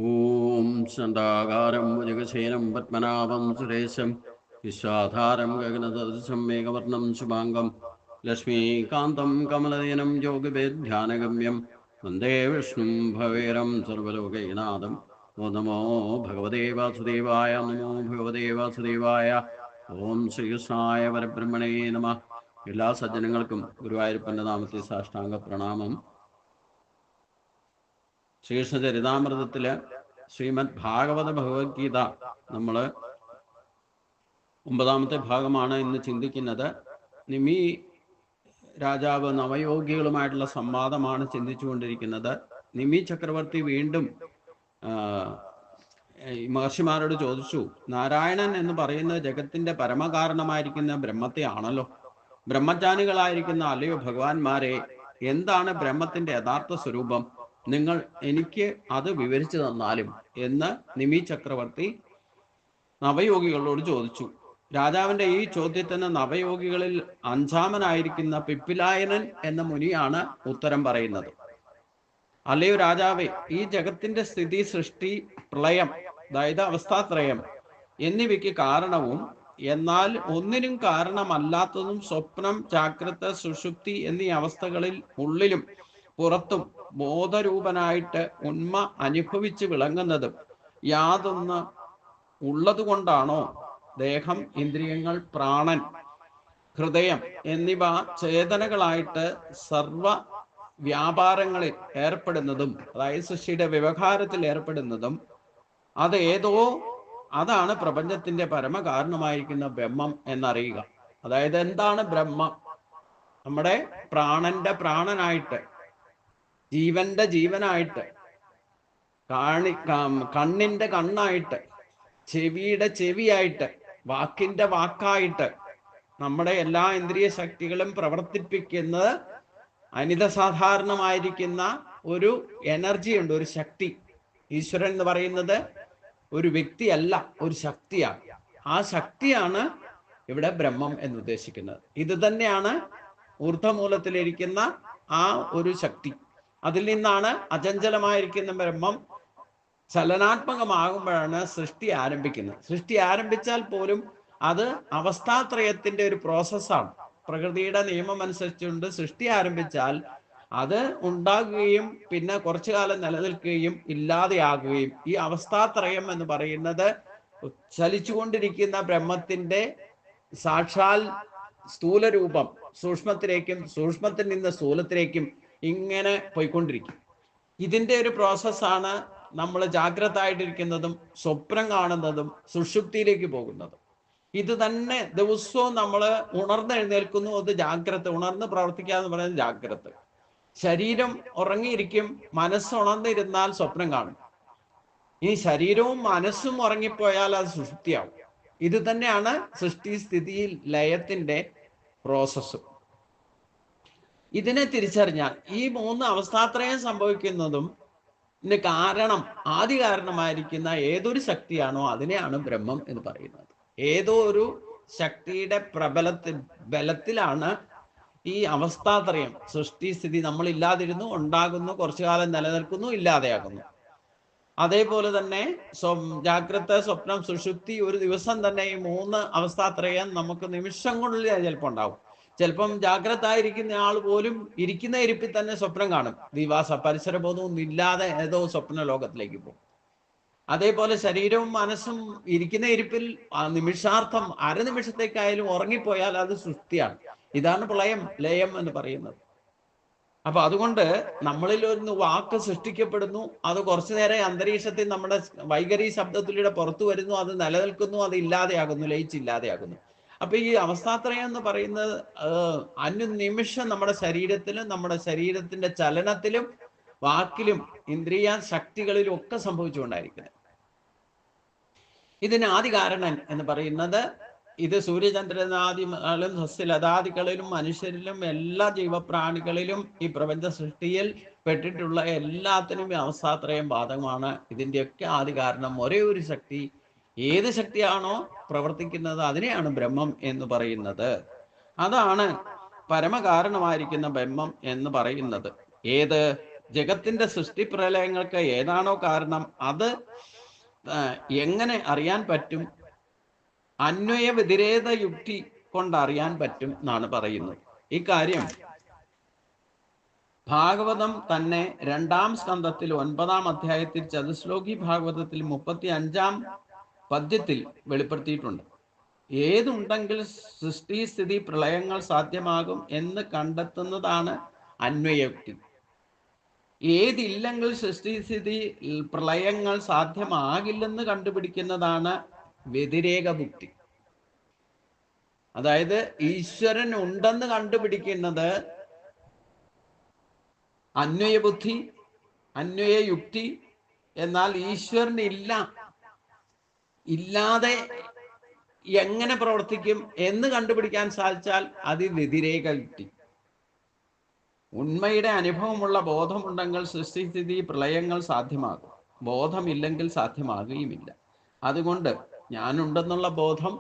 ഓം ശണ്ടാകാരം ഭുജഗശേനം പത്മനാഭം സുരേശം വിശ്വാധാരം ഗഗനസദൃശം മേഘവർണം ശുഭാംഗം ലക്ഷ്മീകാന്തം കമലനയനം യോഗവേദ്ധ്യാനഗമ്യം വന്ദേ വിഷ്ണും ഭവേരം സർവലോകൈകനാഥം. നമോ ഭഗവതേ വാസുദേവായ. നമോ ഭഗവതേ വാസുദേവായ. ഓം ശ്രീകൃഷ്ണായ പരബ്രഹ്മണേ നമഃ. എല്ലാ സജ്ജനങ്ങൾക്കും ഗുരുവായൂരപ്പൻ്റെ നാമത്തിൽ സാഷ്ടാംഗ പ്രണാമം. ശ്രീകൃഷ്ണ ചരിതാമൃതത്തില് ശ്രീമദ് ഭാഗവത ഭഗവത്ഗീത നമ്മൾ 9ാമത്തെ ഭാഗമാണ് ഇന്ന് ചിന്തിക്കുന്നത്. നിമി രാജാവ് നവയോഗികളുമായിട്ടുള്ള സംവാദമാണ് ചിന്തിച്ചുകൊണ്ടിരിക്കുന്നത്. നിമി ചക്രവർത്തി വീണ്ടും മഹർഷിമാരോട് ചോദിച്ചു, നാരായണൻ എന്ന് പറയുന്ന ജഗത്തിന്റെ പരമകാരണമായിരിക്കുന്ന ബ്രഹ്മത്തെ ആണല്ലോ. ബ്രഹ്മജ്ഞാനികളായിരിക്കുന്ന അല്ലയോ ഭഗവാന്മാരെ, എന്താണ് ബ്രഹ്മത്തിന്റെ യഥാർത്ഥ സ്വരൂപം? നിങ്ങൾ എനിക്ക് അത് വിവരിച്ചു തന്നാലും എന്ന് നിമി ചക്രവർത്തി നവയോഗികളോട് ചോദിച്ചു. രാജാവിന്റെ ഈ ചോദ്യത്തിന് നവയോഗികളിൽ 5ാമനായിരിക്കുന്ന പിപ്പിലായനൻ എന്ന മുനിയാണ് ഉത്തരം പറയുന്നത്. അല്ലയോ രാജാവേ, ഈ ജഗത്തിന്റെ സ്ഥിതി, സൃഷ്ടി, പ്രളയം, അതായത് അവസ്ഥാത്രയം എന്നിവയ്ക്ക് കാരണവും എന്നാൽ ഒന്നിനും കാരണമല്ലാത്തതും സ്വപ്നം, ജാഗ്രത, സുഷുപ്തി എന്നീ അവസ്ഥകളിൽ ഉള്ളിലും പുറത്തും ബോധരൂപനായിട്ട് ഉന്മ അനുഭവിച്ച് വിളങ്ങുന്നതും യാതൊന്ന് ഉള്ളതുകൊണ്ടാണോ ദേഹം, ഇന്ദ്രിയങ്ങൾ, പ്രാണൻ, ഹൃദയം എന്നിവ ചേതനകളായിട്ട് സർവ വ്യാപാരങ്ങളിൽ ഏർപ്പെടുന്നതും, അതായത് സൃഷ്ടിയുടെ വ്യവഹാരത്തിൽ ഏർപ്പെടുന്നതും അതാണ് പ്രപഞ്ചത്തിന്റെ പരമകാരണമായിരിക്കുന്ന ബ്രഹ്മം എന്നറിയുക. അതായത് എന്താണ് ബ്രഹ്മം? നമ്മുടെ പ്രാണന്റെ പ്രാണനായിട്ട്, ജീവന്റെ ജീവനായിട്ട്, കണ്ണിന്റെ കണ്ണായിട്ട്, ചെവിയുടെ ചെവിയായിട്ട്, വാക്കിന്റെ വാക്കായിട്ട് നമ്മുടെ എല്ലാ ഇന്ദ്രിയ ശക്തികളും പ്രവർത്തിപ്പിക്കുന്നത് അനിതസാധാരണമായിരിക്കുന്ന ഒരു എനർജി ഉണ്ട്, ഒരു ശക്തി. ഈശ്വരൻ എന്ന് പറയുന്നത് ഒരു വ്യക്തിയല്ല, ഒരു ശക്തിയാണ്. ആ ശക്തിയാണ് ഇവിടെ ബ്രഹ്മം എന്ന് ഉദ്ദേശിക്കുന്നത്. ഇത് തന്നെയാണ് ഊർധ്വമൂലത്തിലിരിക്കുന്ന ആ ഒരു ശക്തി. അതിൽ നിന്നാണ് അചഞ്ചലമായിരിക്കുന്ന ബ്രഹ്മം ചലനാത്മകമാകുമ്പോഴാണ് സൃഷ്ടി ആരംഭിക്കുന്നത്. സൃഷ്ടി ആരംഭിച്ചാൽ പോലും അത് അവസ്ഥാത്രയത്തിന്റെ ഒരു പ്രോസസ്സാണ്. പ്രകൃതിയുടെ നിയമം അനുസരിച്ചുകൊണ്ട് സൃഷ്ടി ആരംഭിച്ചാൽ അത് ഉണ്ടാകുകയും പിന്നെ കുറച്ചു കാലം നിലനിൽക്കുകയും ഇല്ലാതെയാകുകയും, ഈ അവസ്ഥാത്രയം എന്ന് പറയുന്നത് ചലിച്ചുകൊണ്ടിരിക്കുന്ന ബ്രഹ്മത്തിന്റെ സാക്ഷാൽ സ്ഥൂലരൂപം സൂക്ഷ്മത്തിലേക്കും, സൂക്ഷ്മത്തിൽ നിന്ന് സ്ഥൂലത്തിലേക്കും ഇങ്ങനെ പോയിക്കൊണ്ടിരിക്കും. ഇതിന്റെ ഒരു പ്രോസസ്സാണ് നമ്മൾ ജാഗ്രത ആയിട്ടിരിക്കുന്നതും സ്വപ്നം കാണുന്നതും സുഷുപ്തിയിലേക്ക് പോകുന്നതും. ഇത് തന്നെ ദിവസവും നമ്മൾ ഉണർന്നെഴുന്നേൽക്കുന്നു, അത് ജാഗ്രത. ഉണർന്ന് പ്രവർത്തിക്കുക എന്ന് പറയുന്നത് ജാഗ്രത. ശരീരം ഉറങ്ങിയിരിക്കും, മനസ്സ് ഉണർന്നിരുന്നാൽ സ്വപ്നം കാണും. ഈ ശരീരവും മനസ്സും ഉറങ്ങിപ്പോയാൽ അത് സുഷുപ്തിയാവും. ഇത് തന്നെയാണ് സൃഷ്ടി, സ്ഥിതിയിൽ ലയത്തിന്റെ പ്രോസസ്സും. ഇതിനെ തിരിച്ചറിഞ്ഞാൽ ഈ 3 അവസ്ഥാത്രയം സംഭവിക്കുന്നതും കാരണം, ആദ്യ കാരണമായിരിക്കുന്ന ഏതൊരു ശക്തിയാണോ അതിനെയാണ് ബ്രഹ്മം എന്ന് പറയുന്നത്. ഏതോ ഒരു ശക്തിയുടെ ബലത്തിലാണ് ഈ അവസ്ഥാത്രയം, സൃഷ്ടി, സ്ഥിതി. നമ്മൾ ഇല്ലാതിരുന്നു, ഉണ്ടാകുന്നു, കുറച്ചു കാലം നിലനിൽക്കുന്നു, ഇല്ലാതെയാകുന്നു. അതേപോലെ തന്നെ ജാഗ്രത, സ്വപ്നം, സുഷുപ്തി, ഒരു ദിവസം തന്നെ ഈ 3 അവസ്ഥാത്രയം നമുക്ക് നിമിഷങ്ങളിൽ ചിലപ്പോൾ ഉണ്ടാവും. ചിലപ്പം ജാഗ്രത ആയിരിക്കുന്ന ആൾ പോലും ഇരിക്കുന്ന ഇരിപ്പിൽ തന്നെ സ്വപ്നം കാണും. ദിവാസ പരിസരബോധമൊന്നും ഇല്ലാതെ ഏതോ സ്വപ്ന ലോകത്തിലേക്ക് പോകും. അതേപോലെ ശരീരവും മനസ്സും ഇരിക്കുന്ന ഇരിപ്പിൽ നിമിഷാർത്ഥം, അരനിമിഷത്തേക്കായാലും ഉറങ്ങിപ്പോയാൽ അത് സൃഷ്ടിയാണ്. ഇതാണ് പ്രളയം, ലയം എന്ന് പറയുന്നത്. അപ്പൊ അതുകൊണ്ട് നമ്മളിൽ ഒരു വാക്ക് സൃഷ്ടിക്കപ്പെടുന്നു, അത് കുറച്ചു നേരം അന്തരീക്ഷത്തിൽ നമ്മുടെ വൈഖരി ശബ്ദത്തിലൂടെ പുറത്തു വരുന്നു, അത് നിലനിൽക്കുന്നു, അത് ഇല്ലാതെയാകുന്നു, ലയിച്ചില്ലാതെയാകുന്നു. അപ്പൊ ഈ അവസ്ഥാത്രയം എന്ന് പറയുന്നത് അനുനിമിഷം നമ്മുടെ ശരീരത്തിലും, നമ്മുടെ ശരീരത്തിന്റെ ചലനത്തിലും, വാക്കിലും, ഇന്ദ്രിയ ശക്തികളിലും ഒക്കെ സംഭവിച്ചുകൊണ്ടായിരിക്കുന്നത്. ഇതിന് ആദികാരണൻ എന്ന് പറയുന്നത്, ഇത് സൂര്യചന്ദ്രനാദികളും സസ്യലതാദികളിലും മനുഷ്യരിലും എല്ലാ ജീവപ്രാണികളിലും ഈ പ്രപഞ്ച സൃഷ്ടിയിൽ പെട്ടിട്ടുള്ള എല്ലാത്തിനും അവസ്ഥാത്രയം ബാധകമാണ്. ഇതിൻ്റെയൊക്കെ ആദി കാരണം ഒരേ ഒരു ശക്തി. ഏത് ശക്തിയാണോ പ്രവർത്തിക്കുന്നത് അതിനെയാണ് ബ്രഹ്മം എന്ന് പറയുന്നത്. അതാണ് പരമകാരണമായിരിക്കുന്ന ബ്രഹ്മം എന്ന് പറയുന്നത്. ഏത്? ജഗത്തിന്റെ സൃഷ്ടി പ്രളയങ്ങൾക്ക് ഏതാണോ കാരണം അത് എങ്ങനെ അറിയാൻ പറ്റും? അന്വയ വ്യതിരേക യുക്തി കൊണ്ട് അറിയാൻ പറ്റും എന്നാണ് പറയുന്നത്. ഈ കാര്യം ഭാഗവതം തന്നെ 2-ാം സ്കന്ധത്തിൽ 9-ാം അധ്യായത്തിൽ ചതുശ്ലോകി ഭാഗവതത്തിൽ 35-ാം പദ്യത്തിൽ വെളിപ്പെടുത്തിയിട്ടുണ്ട്. ഏതുണ്ടെങ്കിൽ സൃഷ്ടി സ്ഥിതി പ്രളയങ്ങൾ സാധ്യമാകും എന്ന് കണ്ടെത്തുന്നതാണ് അന്വയോക്തി. ഏതില്ലെങ്കിൽ സൃഷ്ടി സ്ഥിതി പ്രളയങ്ങൾ സാധ്യമാകില്ലെന്ന് കണ്ടുപിടിക്കുന്നതാണ് വ്യതിരേക ബുദ്ധി. അതായത് ഈശ്വരൻ ഉണ്ടെന്ന് കണ്ടുപിടിക്കുന്നത് അന്വയ ബുദ്ധി, അന്വയ യുക്തി. എന്നാൽ ഈശ്വരൻ ഇല്ലാതെ എങ്ങനെ പ്രവർത്തിക്കും എന്ന് കണ്ടുപിടിക്കാൻ സാധിച്ചാൽ അത് വ്യതിരേക യുക്തി. ഉണ്മയുടെ അനുഭവമുള്ള ബോധമുണ്ടെങ്കിൽ സൃഷ്ടിസ്ഥിതി പ്രളയങ്ങൾ സാധ്യമാകും. ബോധമില്ലെങ്കിൽ സാധ്യമാകുകയുമില്ല. അതുകൊണ്ട് ഞാനുണ്ടെന്നുള്ള ബോധം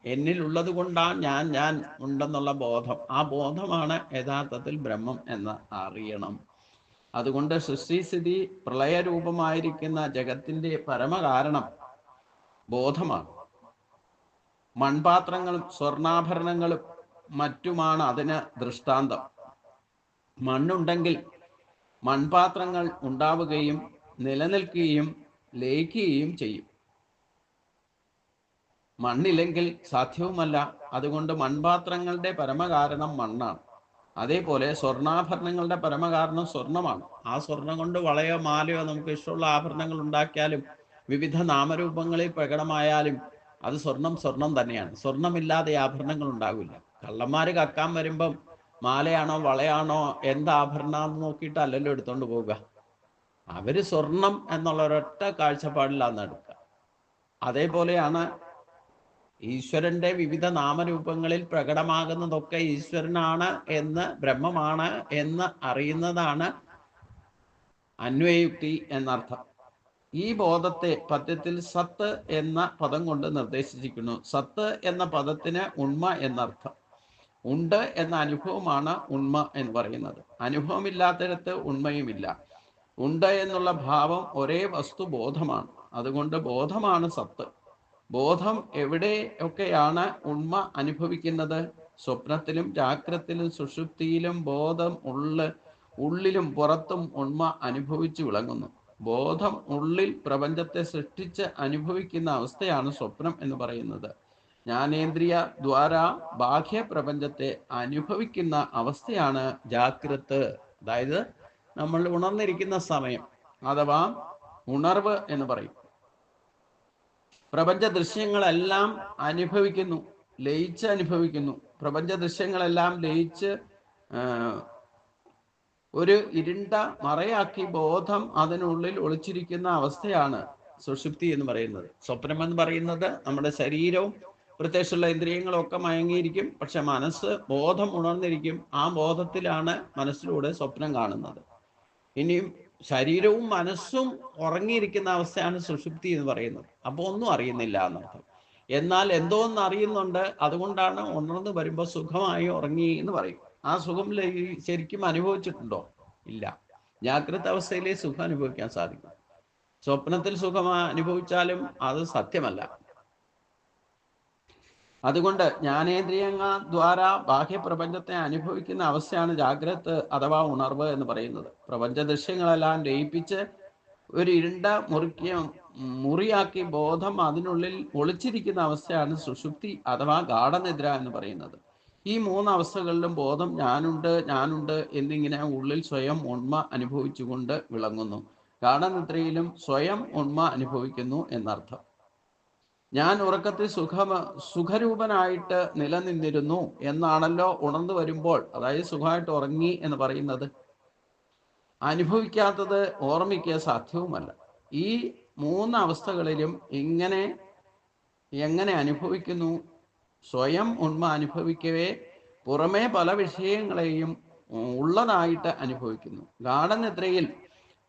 എന്നിലുള്ളത് കൊണ്ടാണ് ഞാൻ ഉണ്ടെന്നുള്ള ബോധം. ആ ബോധമാണ് യഥാർത്ഥത്തിൽ ബ്രഹ്മം എന്ന് അറിയണം. അതുകൊണ്ട് സൃഷ്ടിസ്ഥിതി പ്രളയരൂപമായിരിക്കുന്ന ജഗത്തിന്റെ പരമകാരണം ബോധമാണ്. മൺപാത്രങ്ങളും സ്വർണ്ണാഭരണങ്ങളും മറ്റുമാണ് അതിന് ദൃഷ്ടാന്തം. മണ്ണുണ്ടെങ്കിൽ മൺപാത്രങ്ങൾ ഉണ്ടാവുകയും നിലനിൽക്കുകയും ലയിക്കുകയും ചെയ്യും. മണ്ണില്ലെങ്കിൽ സാധ്യവുമല്ല. അതുകൊണ്ട് മൺപാത്രങ്ങളുടെ പരമകാരണം മണ്ണാണ്. അതേപോലെ സ്വർണ്ണാഭരണങ്ങളുടെ പരമകാരണം സ്വർണമാണ്. ആ സ്വർണം കൊണ്ട് വളയോ മാലയോ നമുക്ക് ഇഷ്ടമുള്ള ആഭരണങ്ങൾ ഉണ്ടാക്കിയാലും വിവിധ നാമരൂപങ്ങളിൽ പ്രകടമായാലും അത് സ്വർണം തന്നെയാണ്. സ്വർണമില്ലാതെ ആഭരണങ്ങൾ ഉണ്ടാവില്ല. കള്ളന്മാര് കക്കാൻ വരുമ്പം മാലയാണോ വളയാണോ എന്താഭരണമെന്ന് നോക്കിയിട്ടല്ലല്ലോ എടുത്തോണ്ട് പോവുക. അവര് സ്വർണം എന്നുള്ള ഒരൊറ്റ കാഴ്ചപ്പാടിലാണ് എടുക്കുക. അതേപോലെയാണ് ഈശ്വരന്റെ വിവിധ നാമരൂപങ്ങളിൽ പ്രകടമാകുന്നതൊക്കെ ഈശ്വരനാണ് എന്ന്, ബ്രഹ്മമാണ് എന്ന് അറിയുന്നതാണ് അന്വയുക്തി എന്നർത്ഥം. ഈ ബോധത്തെ പദ്യത്തിൽ സത്ത് എന്ന പദം കൊണ്ട് നിർദ്ദേശിച്ചിരിക്കുന്നു. സത്ത് എന്ന പദത്തിന് ഉണ്മ എന്നർത്ഥം. ഉണ്ട് എന്ന അനുഭവമാണ് ഉണ്മ എന്ന് പറയുന്നത്. അനുഭവമില്ലാത്തിടത്ത് ഉണ്മയുമില്ല. ഉണ്ട് എന്നുള്ള ഭാവം ഒരേ വസ്തു ബോധമാണ്. അതുകൊണ്ട് ബോധമാണ് സത്ത്. ബോധം എവിടെയൊക്കെയാണ് ഉണ്മ അനുഭവിക്കുന്നത്? സ്വപ്നത്തിലും ജാഗ്രത്തിലും സുഷുപ്തിയിലും ബോധം ഉള്ളിലും പുറത്തും ഉണ്മ അനുഭവിച്ചു വിളങ്ങുന്നു. ബോധം ഉള്ളിൽ പ്രപഞ്ചത്തെ സൃഷ്ടിച്ച് അനുഭവിക്കുന്ന അവസ്ഥയാണ് സ്വപ്നം എന്ന് പറയുന്നത്. ജ്ഞാനേന്ദ്രിയ ദ്വാര ബാഹ്യ പ്രപഞ്ചത്തെ അനുഭവിക്കുന്ന അവസ്ഥയാണ് ജാഗ്രത്. അതായത് നമ്മൾ ഉണർന്നിരിക്കുന്ന സമയം അഥവാ ഉണർവ് എന്ന് പറയും. പ്രപഞ്ച ദൃശ്യങ്ങളെല്ലാം അനുഭവിക്കുന്നു, ലയിച്ച് അനുഭവിക്കുന്നു. പ്രപഞ്ച ദൃശ്യങ്ങളെല്ലാം ലയിച്ച് ഒരു ഇരുണ്ട മറയാക്കി ബോധം അതിനുള്ളിൽ ഒളിച്ചിരിക്കുന്ന അവസ്ഥയാണ് സുഷുപ്തി എന്ന് പറയുന്നത്. സ്വപ്നം എന്ന് പറയുന്നത് നമ്മുടെ ശരീരവും പ്രത്യേകിച്ചുള്ള ഇന്ദ്രിയങ്ങളും ഒക്കെ മയങ്ങിയിരിക്കും. പക്ഷെ മനസ്സ്, ബോധം ഉണർന്നിരിക്കും. ആ ബോധത്തിലാണ് മനസ്സിലൂടെ സ്വപ്നം കാണുന്നത്. ഇനിയും ശരീരവും മനസ്സും ഉറങ്ങിയിരിക്കുന്ന അവസ്ഥയാണ് സുഷുപ്തി എന്ന് പറയുന്നത്. അപ്പോൾ ഒന്നും അറിയുന്നില്ല എന്നർത്ഥം. എന്നാൽ എന്തോ ഒന്ന് അറിയുന്നുണ്ട്. അതുകൊണ്ടാണ് ഉണർന്ന് വരുമ്പോൾ സുഖമായി ഉറങ്ങി എന്ന് പറയും. ആ സുഖം ശരിക്കും അനുഭവിച്ചിട്ടുണ്ടോ? ഇല്ല. ജാഗ്രത അവസ്ഥയിലെ സുഖം അനുഭവിക്കാൻ സാധിക്കും. സ്വപ്നത്തിൽ സുഖം അനുഭവിച്ചാലും അത് സത്യമല്ല. അതുകൊണ്ട് ജ്ഞാനേന്ദ്രിയങ്ങൾ ദ്വാര ബാഹ്യപ്രപഞ്ചത്തെ അനുഭവിക്കുന്ന അവസ്ഥയാണ് ജാഗ്രത് അഥവാ ഉണർവ് എന്ന് പറയുന്നത്. പ്രപഞ്ച ദൃശ്യങ്ങളെല്ലാം ലയിപ്പിച്ച് ഒരു ഇരുണ്ട മുറിയാക്കി ബോധം അതിനുള്ളിൽ ഒളിച്ചിരിക്കുന്ന അവസ്ഥയാണ് സുഷുപ്തി അഥവാ ഗാഢനിദ്ര എന്ന് പറയുന്നത്. ഈ 3 അവസ്ഥകളിലും ബോധം ഞാനുണ്ട് എന്നിങ്ങനെ ഉള്ളിൽ സ്വയം ഉണ്മ അനുഭവിച്ചുകൊണ്ട് വിളങ്ങുന്നു. ഗാഢനിദ്രയിലും സ്വയം ഉണ്മ അനുഭവിക്കുന്നു എന്നർത്ഥം. ഞാൻ ഉറക്കത്തിൽ സുഖരൂപനായിട്ട് നിലനിന്നിരുന്നു എന്നാണല്ലോ ഉണർന്നു വരുമ്പോൾ, അതായത് സുഖമായിട്ട് ഉറങ്ങി എന്ന് പറയുന്നത്. അനുഭവിക്കാത്തത് ഓർമ്മിക്കുക സാധ്യവുമല്ല. ഈ 3 അവസ്ഥകളിലും എങ്ങനെ അനുഭവിക്കുന്നു? സ്വയം ഉണ്മ അനുഭവിക്കവേ പുറമേ പല വിഷയങ്ങളെയും ഉള്ളതായിട്ട് അനുഭവിക്കുന്നു. ഗാഢനിദ്രയിൽ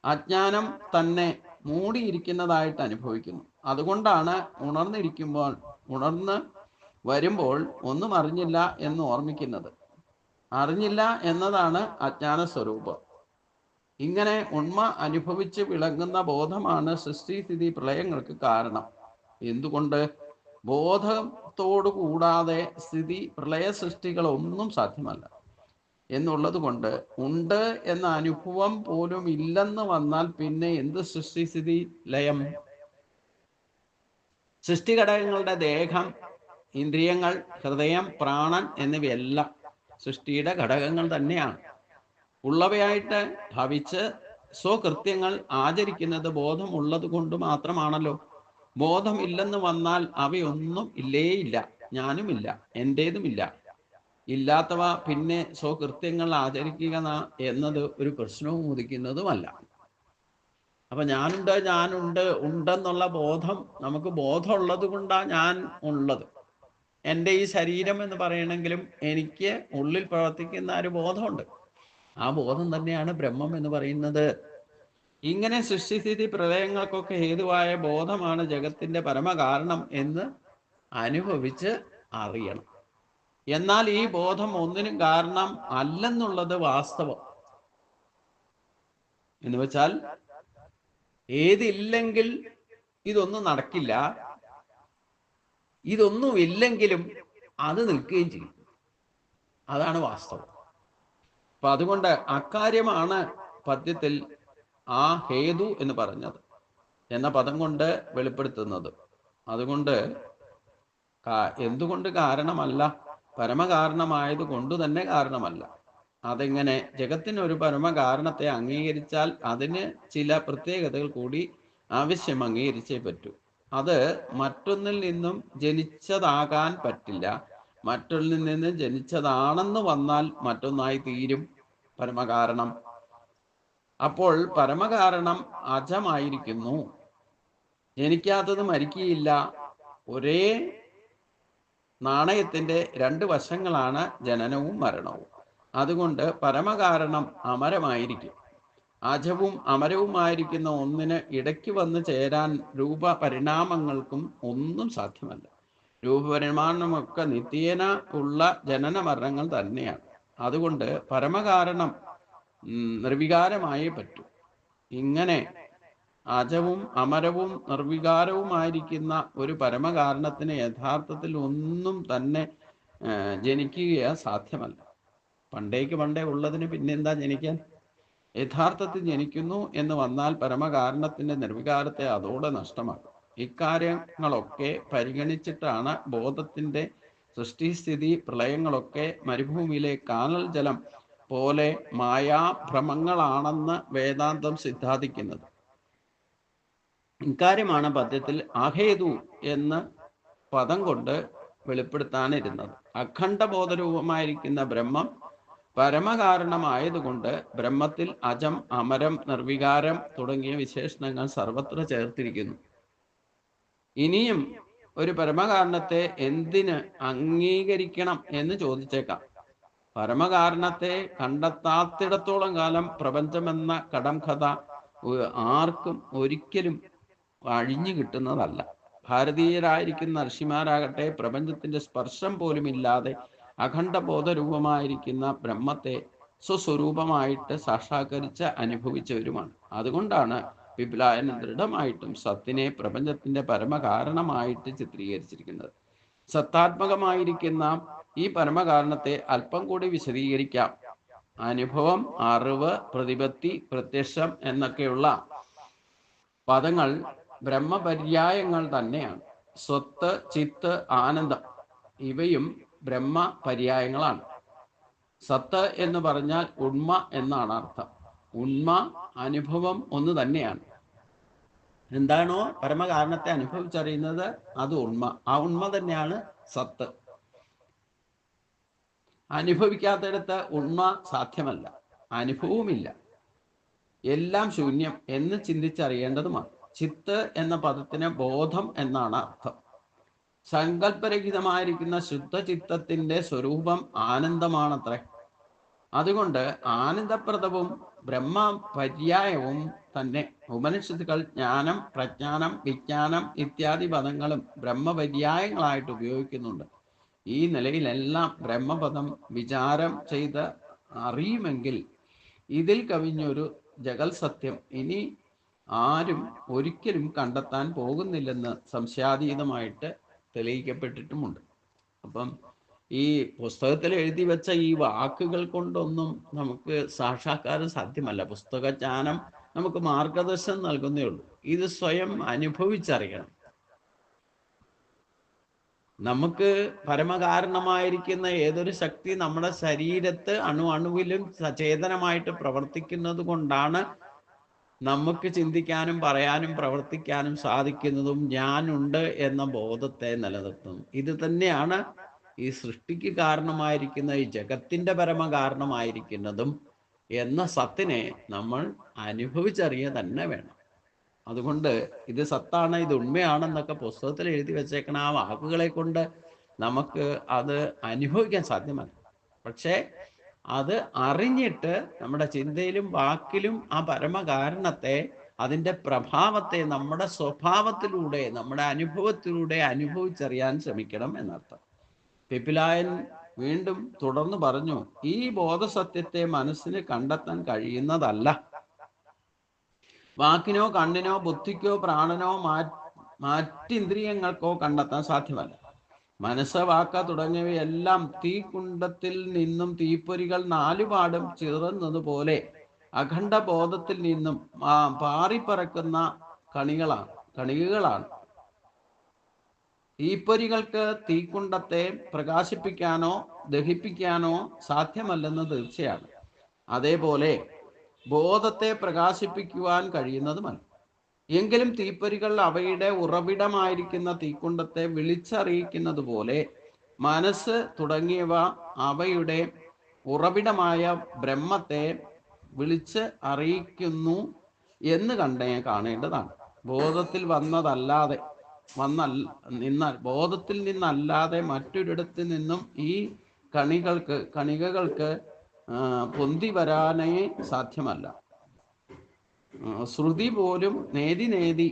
അജ്ഞാനം തന്നെ മൂടിയിരിക്കുന്നതായിട്ട് അനുഭവിക്കുന്നു. അതുകൊണ്ടാണ് ഉണർന്ന് വരുമ്പോൾ ഒന്നും അറിഞ്ഞില്ല എന്ന് ഓർമ്മിക്കുന്നത്. അറിഞ്ഞില്ല എന്നതാണ് അജ്ഞാന സ്വരൂപം. ഇങ്ങനെ ഉണ്മ അനുഭവിച്ച് വിളങ്ങുന്ന ബോധമാണ് സൃഷ്ടിസ്ഥിതി പ്രളയങ്ങൾക്ക് കാരണം. എന്തുകൊണ്ട്? ബോധത്തോടു കൂടാതെ സ്ഥിതി പ്രളയ സൃഷ്ടികളൊന്നും സാധ്യമല്ല എന്നുള്ളത് കൊണ്ട്. ഉണ്ട് എന്ന അനുഭവം പോലും ഇല്ലെന്ന് വന്നാൽ പിന്നെ എന്ത് സൃഷ്ടിസ്ഥിതി ലയം? സൃഷ്ടിഘടകങ്ങളുടെ ദേഹം, ഇന്ദ്രിയങ്ങൾ, ഹൃദയം, പ്രാണൻ എന്നിവയെല്ലാം സൃഷ്ടിയുടെ ഘടകങ്ങൾ തന്നെയാണ്. ഉള്ളവയായിട്ട് ഭവിച്ച് സ്വകൃത്യങ്ങൾ ആചരിക്കുന്നത് ബോധമുള്ളത് കൊണ്ട് മാത്രമാണല്ലോ. ബോധമില്ലെന്ന് വന്നാൽ അവയൊന്നും ഇല്ലേയില്ല, ഞാനുമില്ല, എൻ്റേതുമില്ല. ഇല്ലാത്തവ പിന്നെ സ്വകൃത്യങ്ങൾ ആചരിക്കുക എന്നത് ഒരു പ്രശ്നവും ഉദിക്കുന്നതുമല്ല. അപ്പൊ ഞാനുണ്ട് ഉണ്ടെന്നുള്ള ബോധം, നമുക്ക് ബോധമുള്ളത് കൊണ്ടാണ് ഞാൻ ഉള്ളത്. എൻ്റെ ഈ ശരീരം എന്ന് പറയണമെങ്കിലും എനിക്ക് ഉള്ളിൽ പ്രവർത്തിക്കുന്ന ഒരു ബോധമുണ്ട്. ആ ബോധം തന്നെയാണ് ബ്രഹ്മം എന്ന് പറയുന്നത്. ഇങ്ങനെ സൃഷ്ടിസ്ഥിതി പ്രളയങ്ങൾക്കൊക്കെ ഹേതുവായ ബോധമാണ് ജഗത്തിന്റെ പരമകാരണം എന്ന് അനുഭവിച്ച് അറിയണം. എന്നാൽ ഈ ബോധം ഒന്നിനും കാരണം അല്ലെന്നുള്ളത് വാസ്തവം. എന്ന് വെച്ചാൽ ഏതില്ലെങ്കിൽ ഇതൊന്നും നടക്കില്ല, ഇതൊന്നുമില്ലെങ്കിലും അത് നിൽക്കുകയും ചെയ്യും. അതാണ് വാസ്തവം. അപ്പൊ അതുകൊണ്ട് അക്കാര്യമാണ് പദ്യത്തിൽ ആ ഹേതു എന്ന് പറഞ്ഞത് എന്ന പദം കൊണ്ട് വെളിപ്പെടുത്തുന്നത്. അതുകൊണ്ട് എന്തുകൊണ്ട് കാരണമല്ല? പരമകാരണമായത് കൊണ്ട് തന്നെ കാരണമല്ല. അതെങ്ങനെ? ജഗത്തിനൊരു പരമകാരണത്തെ അംഗീകരിച്ചാൽ അതിന് ചില പ്രത്യേകതകൾ കൂടി ആവശ്യം അംഗീകരിച്ചേ പറ്റൂ. അത് മറ്റൊന്നിൽ നിന്നും ജനിച്ചതാകാൻ പറ്റില്ല. മറ്റൊന്നിൽ നിന്ന് ജനിച്ചതാണെന്ന് വന്നാൽ മറ്റൊന്നായി തീരും പരമകാരണം. അപ്പോൾ പരമകാരണം അജമായിരിക്കുന്നു. ജനിക്കാത്തത് മരിക്കുകയില്ല. ഒരേ നാണയത്തിന്റെ രണ്ട് വശങ്ങളാണ് ജനനവും മരണവും. അതുകൊണ്ട് പരമകാരണം അമരമായിരിക്കും. അജവും അമരവുമായിരിക്കുന്ന ഒന്നിന് ഇടയ്ക്ക് വന്ന് ചേരാൻ രൂപപരിണാമങ്ങൾക്കും ഒന്നും സാധ്യമല്ല. രൂപപരിണാമമൊക്കെ നിത്യേന ഉള്ള ജനന മരണങ്ങൾ തന്നെയാണ്. അതുകൊണ്ട് പരമകാരണം നിർവികാരമായേ പറ്റൂ. ഇങ്ങനെ അജവും അമരവും നിർവികാരവുമായിരിക്കുന്ന ഒരു പരമകാരണത്തിന് യഥാർത്ഥത്തിൽ ഒന്നും തന്നെ ജനിക്കുക സാധ്യമല്ല. പണ്ടേ ഉള്ളതിന് പിന്നെന്താ ജനിക്കാൻ? യഥാർത്ഥത്തിൽ ജനിക്കുന്നു എന്ന് വന്നാൽ പരമകാരണത്തിന്റെ നിർവികാരത്തെ അതോടെ നഷ്ടമാകും. ഇക്കാര്യങ്ങളൊക്കെ പരിഗണിച്ചിട്ടാണ് ബോധത്തിന്റെ സൃഷ്ടിസ്ഥിതി പ്രളയങ്ങളൊക്കെ മരുഭൂമിയിലെ കാനൽ ജലം പോലെ മായാഭ്രമങ്ങളാണെന്ന് വേദാന്തം സിദ്ധാന്തിക്കുന്നത്. ഇക്കാര്യമാണ് പദ്യത്തിൽ അഹേതു എന്ന് പദം കൊണ്ട് വെളിപ്പെടുത്താനിരുന്നത്. അഖണ്ഡബോധരൂപമായിരിക്കുന്ന ബ്രഹ്മം പരമകാരണമായതുകൊണ്ട് ബ്രഹ്മത്തിൽ അജം, അമരം, നിർവികാരം തുടങ്ങിയ വിശേഷണങ്ങൾ സർവത്ര ചേർത്തിരിക്കുന്നു. ഇനിയും ഒരു പരമകാരണത്തെ എന്തിന് അംഗീകരിക്കണം എന്ന് ചോദിച്ചേക്കാം. പരമകാരണത്തെ കണ്ടെത്താത്തിടത്തോളം കാലം പ്രപഞ്ചമെന്ന കടംകഥ ആർക്കും ഒരിക്കലും അഴിഞ്ഞു കിട്ടുന്നതല്ല. ഭാരതീയരായിരിക്കുന്ന ഋഷിമാരാകട്ടെ പ്രപഞ്ചത്തിന്റെ സ്പർശം പോലുമില്ലാതെ അഖണ്ഡബോധരൂപമായിരിക്കുന്ന ബ്രഹ്മത്തെ സ്വസ്വരൂപമായിട്ട് സാക്ഷാത്കരിച്ച് അനുഭവിച്ചവരുമാണ്. അതുകൊണ്ടാണ് വിപുലായനം ദൃഢമായിട്ടും സത്തിനെ പ്രപഞ്ചത്തിന്റെ പരമകാരണമായിട്ട് ചിത്രീകരിച്ചിരിക്കുന്നത്. സത്താത്മകമായിരിക്കുന്ന ഈ പരമകാരണത്തെ അല്പം കൂടി വിശദീകരിക്കാം. അനുഭവം, അറിവ്, പ്രതിപത്തി, പ്രത്യക്ഷം എന്നൊക്കെയുള്ള പദങ്ങൾ ബ്രഹ്മപര്യായങ്ങൾ തന്നെയാണ്. സ്വത്ത്, ചിത്ത്, ആനന്ദം ഇവയും ബ്രഹ്മപര്യായങ്ങളാണ്. സത്ത് എന്ന് പറഞ്ഞാൽ ഉണ്മ എന്നാണ് അർത്ഥം. ഉണ്മ, അനുഭവം ഒന്ന് തന്നെയാണ്. എന്താണോ പരമകാരണത്തെ അനുഭവിച്ചറിയുന്നത് അത് ഉണ്മ. ആ ഉണ്മ തന്നെയാണ് സത്ത്. അനുഭവിക്കാത്തിടത്ത് ഉണ്മ സാധ്യമല്ല, അനുഭവവുമില്ല. എല്ലാം ശൂന്യം എന്ന് ചിന്തിച്ചറിയേണ്ടതുമാണ്. ചിത്ത് എന്ന പദത്തിന് ബോധം എന്നാണ് അർത്ഥം. സങ്കല്പരഹിതമായിരിക്കുന്ന ശുദ്ധചിത്തത്തിന്റെ സ്വരൂപം ആനന്ദമാണത്രേ. അതുകൊണ്ട് ആനന്ദപ്രദവും ബ്രഹ്മപര്യായവും തന്നെ. ഉപനിഷത്തുക്കൾ ജ്ഞാനം, പ്രജ്ഞാനം, വിജ്ഞാനം ഇത്യാദി പദങ്ങളും ബ്രഹ്മപര്യായങ്ങളായിട്ട് ഉപയോഗിക്കുന്നുണ്ട്. ഈ നിലയിലെല്ലാം ബ്രഹ്മപദം വിചാരം ചെയ്ത് അറിയുമെങ്കിൽ ഇതിൽ കവിഞ്ഞൊരു ജഗൽ സത്യം ഇനി ആരും ഒരിക്കലും കണ്ടെത്താൻ പോകുന്നില്ലെന്ന് സംശയാതീതമായിട്ട് തെളിയിക്കപ്പെട്ടിട്ടുമുണ്ട്. അപ്പം ഈ പുസ്തകത്തിൽ എഴുതി വെച്ച ഈ വാക്കുകൾ കൊണ്ടൊന്നും നമുക്ക് സാക്ഷാത്കാരം സാധ്യമല്ല. പുസ്തകജ്ഞാനം നമുക്ക് മാർഗദർശനം നൽകുന്നേ ഉള്ളൂ. ഇത് സ്വയം അനുഭവിച്ചറിയണം. നമുക്ക് പരമകാരണമായിരിക്കുന്ന ഏതൊരു ശക്തി നമ്മുടെ ശരീരത്ത് അണുവിലും സചേതനമായിട്ട് പ്രവർത്തിക്കുന്നത് കൊണ്ടാണ് നമുക്ക് ചിന്തിക്കാനും പറയാനും പ്രവർത്തിക്കാനും സാധിക്കുന്നതും ഞാനുണ്ട് എന്ന ബോധത്തെ നിലനിർത്തുന്നു. ഇത് തന്നെയാണ് ഈ സൃഷ്ടിക്ക് കാരണമായിരിക്കുന്ന ഈ ജഗത്തിന്റെ പരമകാരണമായിരിക്കുന്നതും എന്ന സത്തിനെ നമ്മൾ അനുഭവിച്ചറിയുക തന്നെ വേണം. അതുകൊണ്ട് ഇത് സത്താണ്, ഇത് ഉണ്മയാണെന്നൊക്കെ പുസ്തകത്തിൽ എഴുതി വെച്ചേക്കണ ആ വാക്കുകളെ കൊണ്ട് നമുക്ക് അത് അനുഭവിക്കാൻ സാധ്യമല്ല. പക്ഷേ അത് അറിഞ്ഞിട്ട് നമ്മുടെ ചിന്തയിലും വാക്കിലും ആ പരമകാരണത്തെ, അതിൻ്റെ പ്രഭാവത്തെ നമ്മുടെ സ്വഭാവത്തിലൂടെ, നമ്മുടെ അനുഭവത്തിലൂടെ അനുഭവിച്ചറിയാൻ ശ്രമിക്കണം എന്നർത്ഥം. പിപ്പിലായൻ വീണ്ടും തുടർന്ന് പറഞ്ഞു, ഈ ബോധസത്യത്തെ മനസ്സിന് കണ്ടെത്താൻ കഴിയുന്നതല്ല. വാക്കിനോ കണ്ണിനോ ബുദ്ധിക്കോ പ്രാണനോ മറ്റിന്ദ്രിയങ്ങൾക്കോ കണ്ടെത്താൻ സാധ്യമല്ല. മനസ്സ്, വാക്ക തുടങ്ങിയവയെല്ലാം തീക്കുണ്ടത്തിൽ നിന്നും തീപ്പൊരികൾ നാലുപാടും ചിറന്നതുപോലെ അഖണ്ഡ ബോധത്തിൽ നിന്നും പാറിപ്പറക്കുന്ന കണികകളാണ്. തീപ്പൊരികൾക്ക് തീക്കുണ്ടത്തെ പ്രകാശിപ്പിക്കാനോ ദഹിപ്പിക്കാനോ സാധ്യമല്ലെന്ന് തീർച്ചയാണ്. അതേപോലെ ബോധത്തെ പ്രകാശിപ്പിക്കുവാൻ കഴിയുന്നതുമല്ല. എങ്കിലും തീപ്പൊരികൾ അവയുടെ ഉറവിടമായിരിക്കുന്ന തീക്കുണ്ടത്തെ വിളിച്ചറിയിക്കുന്നത് പോലെ മനസ്സ് തുടങ്ങിയവ അവയുടെ ഉറവിടമായ ബ്രഹ്മത്തെ വിളിച്ച് അറിയിക്കുന്നു എന്ന് കാണേണ്ടതാണ്. ബോധത്തിൽ ബോധത്തിൽ നിന്നല്ലാതെ മറ്റൊരിടത്ത് നിന്നും ഈ കണികകൾക്ക് പൊന്തി വരാനേ സാധ്യമല്ല. ശ്രുതി പോലും നേതി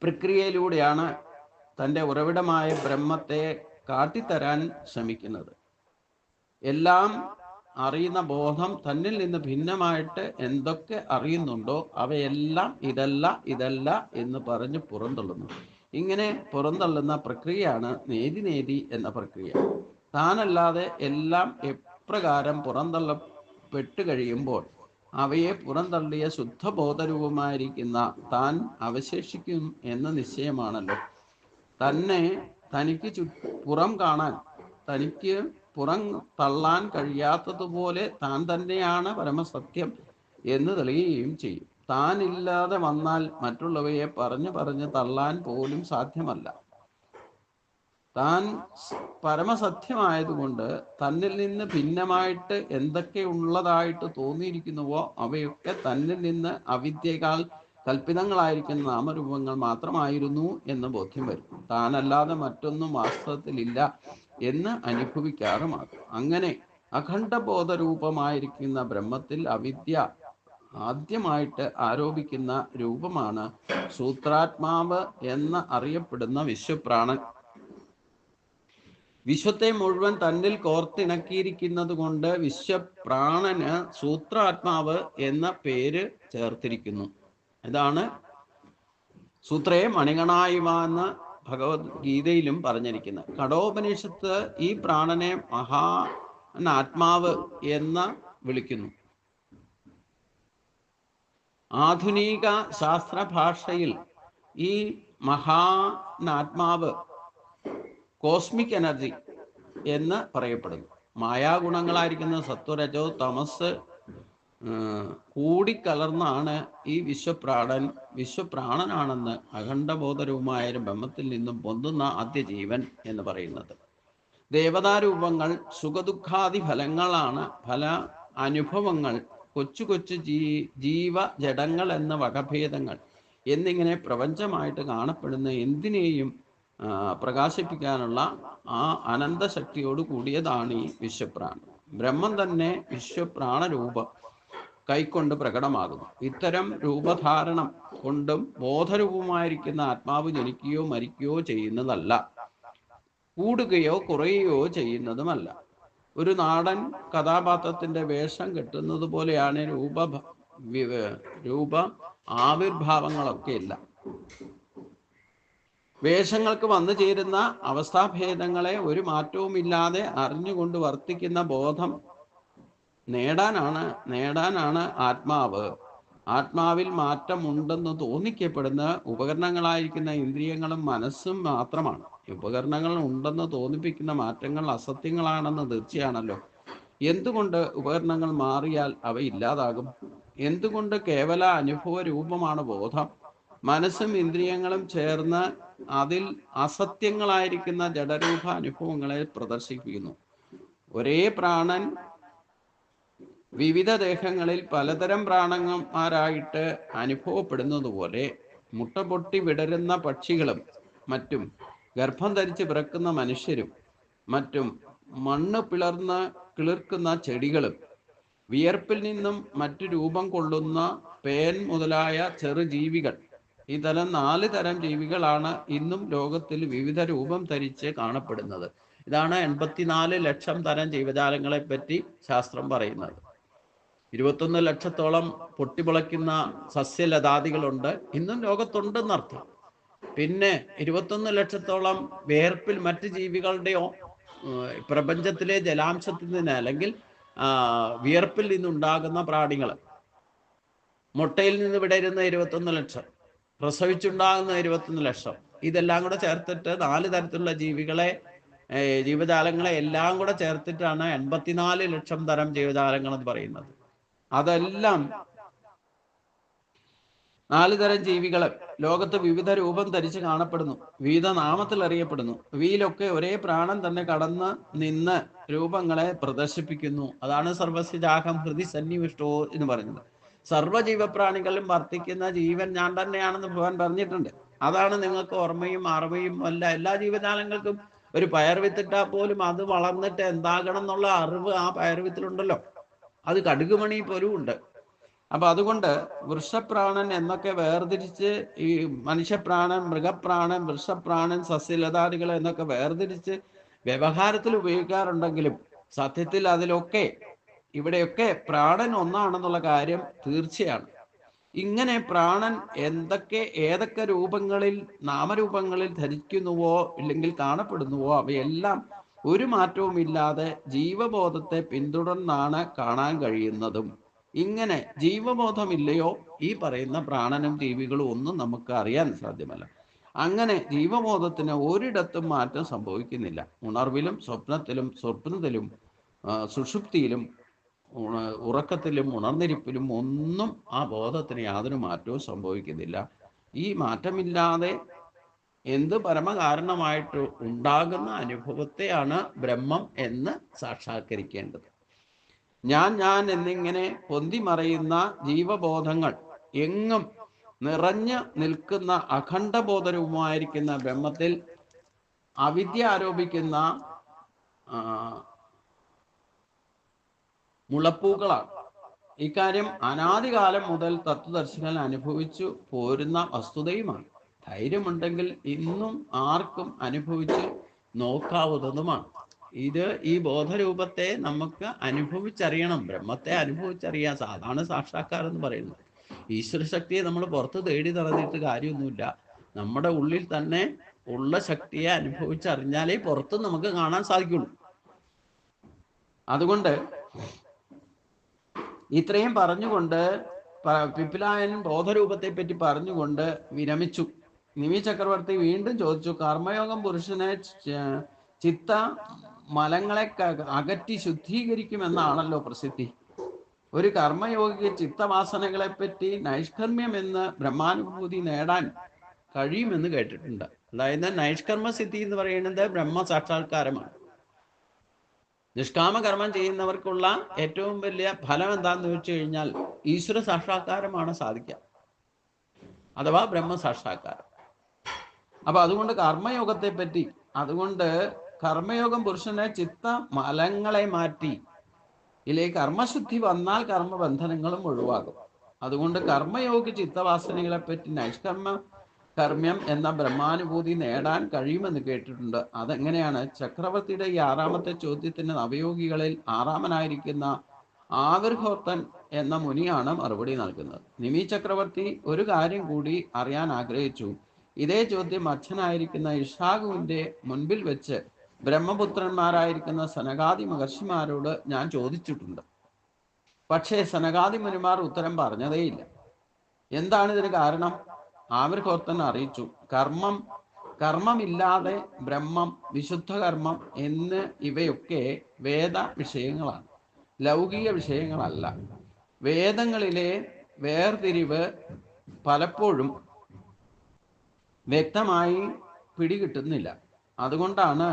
പ്രക്രിയയിലൂടെയാണ് തൻ്റെ ഉറവിടമായ ബ്രഹ്മത്തെ കാട്ടിത്തരാൻ ശ്രമിക്കുന്നത്. എല്ലാം അറിയുന്ന ബോധം തന്നിൽ നിന്ന് ഭിന്നമായിട്ട് എന്തൊക്കെ അറിയുന്നുണ്ടോ അവയെല്ലാം ഇതല്ല എന്ന് പറഞ്ഞ് പുറന്തള്ളുന്നു. ഇങ്ങനെ പുറന്തള്ളുന്ന പ്രക്രിയയാണ് നേതി എന്ന പ്രക്രിയ. താനല്ലാതെ എല്ലാം എപ്രകാരം പുറന്തള്ളപ്പെട്ടു കഴിയുമ്പോൾ അവയെ പുറന്തള്ളിയ ശുദ്ധബോധരൂപമായിരിക്കുന്ന താൻ അവശേഷിക്കും എന്ന നിശ്ചയമാണല്ലോ. തനിക്ക് പുറം കാണാൻ, തനിക്ക് പുറം തള്ളാൻ കഴിയാത്തതുപോലെ താൻ തന്നെയാണ് പരമസത്യം എന്ന് തെളിയുകയും ചെയ്യും. താനില്ലാതെ വന്നാൽ മറ്റുള്ളവയെ പറഞ്ഞു തള്ളാൻ പോലും സാധ്യമല്ല. താൻ പരമസത്യമായതുകൊണ്ട് തന്നിൽ നിന്ന് ഭിന്നമായിട്ട് എന്തൊക്കെ ഉള്ളതായിട്ട് തോന്നിയിരിക്കുന്നുവോ അവയൊക്കെ തന്നിൽ നിന്ന് അവിദ്യയാൽ കൽപ്പിതങ്ങളായിരിക്കുന്ന നാമരൂപങ്ങൾ മാത്രമായിരുന്നു എന്ന് ബോധ്യം വരും. താനല്ലാതെ മറ്റൊന്നും വാസ്തവത്തിലില്ല എന്ന് അനുഭവിക്കാറുമാകും. അങ്ങനെ അഖണ്ഡബോധരൂപമായിരിക്കുന്ന ബ്രഹ്മത്തിൽ അവിദ്യ ആദ്യമായിട്ട് ആരോപിക്കുന്ന രൂപമാണ് സൂത്രാത്മാവ് എന്ന് അറിയപ്പെടുന്ന വിശ്വപ്രാണൻ. വിശ്വത്തെ മുഴുവൻ തന്നിൽ കോർത്തിണക്കിയിരിക്കുന്നത് കൊണ്ട് വിശ്വപ്രാണന് സൂത്രാത്മാവ് എന്ന പേര് ചേർത്തിരിക്കുന്നു. ഇതാണ് സൂത്രേ മണിഗണായിമ എന്ന് ഭഗവത്ഗീതയിലും പറഞ്ഞിരിക്കുന്നത്. കഠോപനിഷത്ത് ഈ പ്രാണനെ മഹാനാത്മാവ് എന്ന് വിളിക്കുന്നു. ആധുനിക ശാസ്ത്രഭാഷയിൽ ഈ മഹാനാത്മാവ് കോസ്മിക് എനർജി എന്ന് പറയപ്പെടുന്നു. മായാഗുണങ്ങളായിരിക്കുന്ന സത്വരജോ തമസ് കൂടിക്കലർന്നാണ് ഈ വിശ്വപ്രാണനാണെന്ന് അഖണ്ഡബോധരൂപമായ ബ്രഹ്മത്തിൽ നിന്നും പൊന്തുന്ന ആദ്യ ജീവൻ എന്ന് പറയുന്നത്. ദേവതാരൂപങ്ങൾ സുഖദുഃഖാദി ഫലങ്ങളാണ്. ഫല അനുഭവങ്ങൾ, കൊച്ചു ജീവ ജഡങ്ങൾ എന്ന വകഭേദങ്ങൾ എന്നിങ്ങനെ പ്രപഞ്ചമായിട്ട് കാണപ്പെടുന്ന എന്തിനേയും പ്രകാശിപ്പിക്കാനുള്ള ആ അനന്തശക്തിയോട് കൂടിയതാണ് ഈ വിശ്വപ്രാണൻ. ബ്രഹ്മം തന്നെ വിശ്വപ്രാണരൂപം കൈക്കൊണ്ട് പ്രകടമാകുന്നു. ഇത്തരം രൂപധാരണം കൊണ്ടും ബോധരൂപമായിരിക്കുന്ന ആത്മാവ് ജനിക്കുകയോ മരിക്കുകയോ ചെയ്യുന്നതല്ല, കൂടുകയോ കുറയുകയോ ചെയ്യുന്നതുമല്ല. ഒരു നാടൻ കഥാപാത്രത്തിന്റെ വേഷം കെട്ടുന്നത് പോലെയാണ് രൂപ ആവിർഭാവങ്ങളൊക്കെ ഇല്ല. വേഷങ്ങൾക്ക് വന്നു ചേരുന്ന അവസ്ഥാഭേദങ്ങളെ ഒരു മാറ്റവുമില്ലാതെ അറിഞ്ഞുകൊണ്ട് വർത്തിക്കുന്ന ബോധം നേടാനാണ് ആത്മാവ്. ആത്മാവിൽ മാറ്റമുണ്ടെന്ന് തോന്നിക്കപ്പെടുന്ന ഉപകരണങ്ങളായിരിക്കുന്ന ഇന്ദ്രിയങ്ങളും മനസ്സും മാത്രമാണ്. ഉപകരണങ്ങൾ ഉണ്ടെന്ന് തോന്നിപ്പിക്കുന്ന മാറ്റങ്ങൾ അസത്യങ്ങളാണെന്ന് തീർച്ചയാണല്ലോ. എന്തുകൊണ്ട് ഉപകരണങ്ങൾ മാറിയാൽ അവ ഇല്ലാതാകും? എന്തുകൊണ്ട് കേവല അനുഭവ രൂപമാണ് ബോധം? മനസ്സും ഇന്ദ്രിയങ്ങളും ചേർന്ന് അതിൽ അസത്യങ്ങളായിരിക്കുന്ന ജഡരൂപ അനുഭവങ്ങളെ പ്രദർശിപ്പിക്കുന്നു. ഒരേ പ്രാണൻ വിവിധ ദേഹങ്ങളിൽ പലതരം പ്രാണന്മാരായിട്ട് അനുഭവപ്പെടുന്നത് പോലെ മുട്ട പൊട്ടി വിടരുന്ന പക്ഷികളും മറ്റും ഗർഭം ധരിച്ച് പിറക്കുന്ന മനുഷ്യരും മറ്റും മണ്ണ് കിളിർക്കുന്ന ചെടികളും വിയർപ്പിൽ നിന്നും മറ്റു രൂപം കൊള്ളുന്ന പേൻ മുതലായ ചെറുജീവികൾ, ഈ തരം 4 തരം ജീവികളാണ് ഇന്നും ലോകത്തിൽ വിവിധ രൂപം ധരിച്ച് കാണപ്പെടുന്നത്. ഇതാണ് 84 ലക്ഷം തരം ജീവജാലങ്ങളെ പറ്റി ശാസ്ത്രം പറയുന്നത്. 21 ലക്ഷത്തോളം പൊട്ടിമുളയ്ക്കുന്ന സസ്യലതാദികളുണ്ട്, ഇന്നും ലോകത്തുണ്ടെന്നർത്ഥം. പിന്നെ 21 ലക്ഷത്തോളം വേർപ്പിൽ മറ്റ് ജീവികളുടെയോ പ്രപഞ്ചത്തിലെ ജലാംശത്തിൽ നിന്ന് അല്ലെങ്കിൽ വിയർപ്പിൽ നിന്നുണ്ടാകുന്ന പ്രാണികൾ, മുട്ടയിൽ നിന്ന് വിടരുന്ന 21 ലക്ഷം, പ്രസവിച്ചുണ്ടാകുന്ന 21 ലക്ഷം, ഇതെല്ലാം കൂടെ ചേർത്തിട്ട് 4 തരത്തിലുള്ള ജീവജാലങ്ങളെ എല്ലാം കൂടെ ചേർത്തിട്ടാണ് 84 ലക്ഷം തരം ജീവജാലങ്ങൾ എന്ന് പറയുന്നത്. അതെല്ലാം 4 തരം ജീവികൾ ലോകത്ത് വിവിധ രൂപം ധരിച്ച് കാണപ്പെടുന്നു, വിവിധ നാമത്തിൽ അറിയപ്പെടുന്നു. ഇവയിലൊക്കെ ഒരേ പ്രാണൻ തന്നെ കടന്ന് നിന്ന് രൂപങ്ങളെ പ്രദർശിപ്പിക്കുന്നു. അതാണ് സർവസ്യജാഹം ഹൃദി സന്നിവിഷ്ടോ എന്ന് പറയുന്നത്. സർവ്വജീവപ്രാണികളിലും വർത്തിക്കുന്ന ജീവൻ ഞാൻ തന്നെയാണെന്ന് ഭഗവാൻ പറഞ്ഞിട്ടുണ്ട്. അതാണ് നിങ്ങൾക്ക് ഓർമ്മയും അറിവയും എല്ലാ ജീവജാലങ്ങൾക്കും ഒരു പയർ വിത്തിട്ടാൽ പോലും അത് വളർന്നിട്ട് എന്താകണം എന്നുള്ള അറിവ് ആ പയർ വിത്തിലുണ്ടല്ലോ. അത് കടുകുമണി പോലും ഉണ്ട്. അപ്പൊ അതുകൊണ്ട് വൃഷപ്രാണൻ എന്നൊക്കെ വേർതിരിച്ച് ഈ മനുഷ്യപ്രാണൻ, മൃഗപ്രാണൻ, വൃഷപ്രാണൻ, സസ്യലതാദികൾ എന്നൊക്കെ വേർതിരിച്ച് വ്യവഹാരത്തിൽ ഉപയോഗിക്കാറുണ്ടെങ്കിലും സത്യത്തിൽ അതിലൊക്കെ ഇവിടെയൊക്കെ പ്രാണൻ ഒന്നാണെന്നുള്ള കാര്യം തീർച്ചയാണ്. ഇങ്ങനെ പ്രാണൻ ഏതൊക്കെ രൂപങ്ങളിൽ, നാമരൂപങ്ങളിൽ ധരിക്കുന്നുവോ ഇല്ലെങ്കിൽ കാണപ്പെടുന്നുവോ അവയെല്ലാം ഒരു മാറ്റവും ഇല്ലാതെ ജീവബോധത്തെ പിന്തുടർന്നാണ് കാണാൻ കഴിയുന്നതും. ഇങ്ങനെ ജീവബോധമില്ലയോ ഈ പറയുന്ന പ്രാണനും ജീവികളും ഒന്നും നമുക്ക് അറിയാൻ സാധ്യമല്ല. അങ്ങനെ ജീവബോധത്തിന് ഒരിടത്തും മാറ്റം സംഭവിക്കുന്നില്ല. ഉണർവിലും സ്വപ്നത്തിലും സുഷുപ്തിയിലും ഉറക്കത്തിലും ഉണർന്നിരിപ്പിലും ഒന്നും ആ ബോധത്തിന് യാതൊരു മാറ്റവും സംഭവിക്കുന്നില്ല. ഈ മാറ്റമില്ലാതെ എന്ത് പരമകാരണമായിട്ട് ഉണ്ടാകുന്ന അനുഭവത്തെയാണ് ബ്രഹ്മം എന്ന് സാക്ഷാത്കരിക്കേണ്ടത്. ഞാൻ എന്നിങ്ങനെ പൊന്തിമറയുന്ന ജീവബോധങ്ങൾ എങ്ങും നിറഞ്ഞു നിൽക്കുന്ന അഖണ്ഡബോധരൂപമായിരിക്കുന്ന ബ്രഹ്മത്തിൽ അവിദ്യ ആരോപിക്കുന്ന മുളപ്പൂക്കളാണ്. ഇക്കാര്യം അനാദികാലം മുതൽ തത്വദർശികൾ അനുഭവിച്ചു പോരുന്ന വസ്തുതയുമാണ്. ധൈര്യമുണ്ടെങ്കിൽ ഇന്നും ആർക്കും അനുഭവിച്ച് നോക്കാവുന്നതുമാണ്. ഈ ബോധരൂപത്തെ നമുക്ക് അനുഭവിച്ചറിയണം, ബ്രഹ്മത്തെ അനുഭവിച്ചറിയാം. സാധാരണ സാക്ഷാത്കാരം എന്ന് പറയുന്നത് ഈശ്വരശക്തിയെ നമ്മൾ പുറത്ത് തേടി നടന്നിട്ട് കാര്യമൊന്നുമില്ല. നമ്മുടെ ഉള്ളിൽ തന്നെ ഉള്ള ശക്തിയെ അനുഭവിച്ചറിഞ്ഞാലേ പുറത്ത് നമുക്ക് കാണാൻ സാധിക്കുള്ളൂ. അതുകൊണ്ട് ഇത്രയും പറഞ്ഞുകൊണ്ട് പിപ്പിലായൻ ബോധരൂപത്തെ പറ്റി പറഞ്ഞുകൊണ്ട് വിരമിച്ചു. നിമി ചക്രവർത്തി വീണ്ടും ചോദിച്ചു, കർമ്മയോഗം പുരുഷനെ ചിത്ത മലങ്ങളെ അകറ്റി ശുദ്ധീകരിക്കുമെന്നാണല്ലോ പ്രസിദ്ധി. ഒരു കർമ്മയോഗിക്ക് ചിത്തവാസനകളെ പറ്റി നൈഷ്കർമ്മ്യം എന്ന് ബ്രഹ്മാനുഭൂതി നേടാൻ കഴിയുമെന്ന് കേട്ടിട്ടുണ്ട്. അതായത് നൈഷ്കർമ്മസിദ്ധി എന്ന് പറയുന്നത് ബ്രഹ്മ സാക്ഷാത്കാരമാണ്. നിഷ്കാമകർമ്മം ചെയ്യുന്നവർക്കുള്ള ഏറ്റവും വലിയ ഫലം എന്താന്ന് ചോദിച്ചു കഴിഞ്ഞാൽ ഈശ്വര സാക്ഷാത്കാരമാണ് സാധിക്കുക, അഥവാ ബ്രഹ്മ സാക്ഷാത്കാരം. അപ്പൊ അതുകൊണ്ട് കർമ്മയോഗത്തെ പറ്റി, അതുകൊണ്ട് കർമ്മയോഗം പുരുഷനെ ചിത്ത മലങ്ങളെ മാറ്റി കർമ്മശുദ്ധി വന്നാൽ കർമ്മബന്ധനങ്ങളും ഒഴിവാകും. അതുകൊണ്ട് കർമ്മയോഗി ചിത്തവാസനകളെ പറ്റി കർമ്മ്യം എന്ന ബ്രഹ്മാനുഭൂതി നേടാൻ കഴിയുമെന്ന് കേട്ടിട്ടുണ്ട്. അതെങ്ങനെയാണ്? ചക്രവർത്തിയുടെ ഈ 6ാമത്തെ ചോദ്യത്തിന് നവയോഗികളിൽ 6ാമനായിരിക്കുന്ന ആവിർഹോത്തൻ എന്ന മുനിയാണ് മറുപടി നൽകുന്നത്. നിമി ചക്രവർത്തി ഒരു കാര്യം കൂടി അറിയാൻ ആഗ്രഹിച്ചു. ഇതേ ചോദ്യം അച്ഛനായിരിക്കുന്ന ഇഷാകുവിന്റെ മുൻപിൽ വെച്ച് ബ്രഹ്മപുത്രന്മാരായിരിക്കുന്ന സനകാദി മഹർഷിമാരോട് ഞാൻ ചോദിച്ചിട്ടുണ്ട്. പക്ഷേ സനകാദി മുനിമാർ ഉത്തരം പറഞ്ഞതേയില്ല. എന്താണ് ഇതിന് കാരണം? ആവിർഹോത്തൻ അറിയിച്ചു. കർമ്മമില്ലാതെ ബ്രഹ്മം, വിശുദ്ധ കർമ്മം ഇവയൊക്കെ വേദ വിഷയങ്ങളാണ്, ലൗകിക വിഷയങ്ങളല്ല. വേദങ്ങളിലെ വേർതിരിവ് പലപ്പോഴും വ്യക്തമായി പിടികിട്ടുന്നില്ല. അതുകൊണ്ടാണ്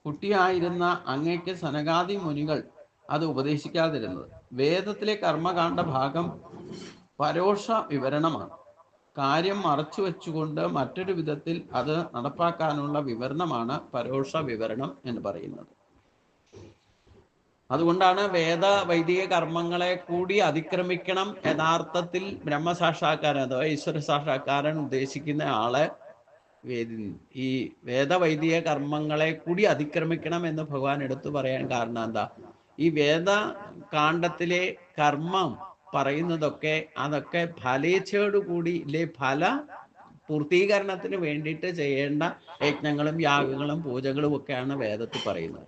കുട്ടിയായിരുന്ന അങ്ങയ്ക്ക് സനകാദി മുനികൾ അത് ഉപദേശിക്കാതിരുന്നത്. വേദത്തിലെ കർമ്മകാണ്ഡ ഭാഗം പരോക്ഷ വിവരണമാണ്. കാര്യം മറച്ചു വെച്ചുകൊണ്ട് മറ്റൊരു വിധത്തിൽ അത് നടപ്പാക്കാനുള്ള വിവരണമാണ് പരോക്ഷ വിവരണം എന്ന് പറയുന്നത്. അതുകൊണ്ടാണ് വേദ വൈദിക കർമ്മങ്ങളെ കൂടി അതിക്രമിക്കണം യഥാർത്ഥത്തിൽ ബ്രഹ്മസാക്ഷാത്കാരൻ അഥവാ ഈശ്വര സാക്ഷാത്കാരൻ ഉദ്ദേശിക്കുന്ന ആളെ ഈ വേദവൈദിക കർമ്മങ്ങളെ കൂടി അതിക്രമിക്കണം എന്ന് ഭഗവാൻ എടുത്തു പറയാൻ കാരണം എന്താ? ഈ വേദ കാണ്ഡത്തിലെ കർമ്മം പറയുന്നതൊക്കെ അതൊക്കെ ഫലേച്ഛയോടുകൂടി ഫല പൂർത്തീകരണത്തിന് വേണ്ടിയിട്ട് ചെയ്യേണ്ട യജ്ഞങ്ങളും യാഗങ്ങളും പൂജകളും ഒക്കെയാണ് വേദത്തിൽ പറയുന്നത്.